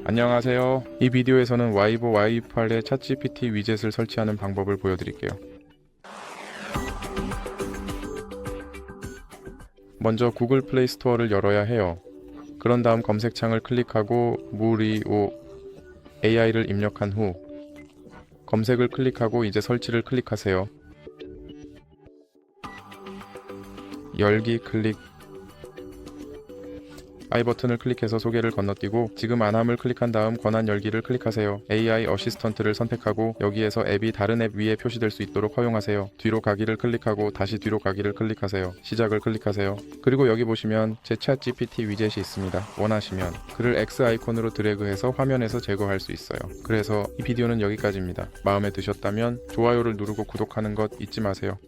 안녕하세요. 이 비디오에서는 와이보 Y28의 챗 GPT 위젯을 설치하는 방법을 보여드릴게요. 먼저 구글 플레이 스토어를 열어야 해요. 그런 다음 검색창을 클릭하고 무리오 AI를 입력한 후 검색을 클릭하고 이제 설치를 클릭하세요. 열기 클릭 I 버튼을 클릭해서 소개를 건너뛰고 지금 안함을 클릭한 다음 권한 열기를 클릭하세요. AI 어시스턴트를 선택하고 여기에서 앱이 다른 앱 위에 표시될 수 있도록 허용하세요. 뒤로 가기를 클릭하고 다시 뒤로 가기를 클릭하세요. 시작을 클릭하세요. 그리고 여기 보시면 제 챗 GPT 위젯이 있습니다. 원하시면 글을 X 아이콘으로 드래그해서 화면에서 제거할 수 있어요. 그래서 이 비디오는 여기까지입니다. 마음에 드셨다면 좋아요를 누르고 구독하는 것 잊지 마세요.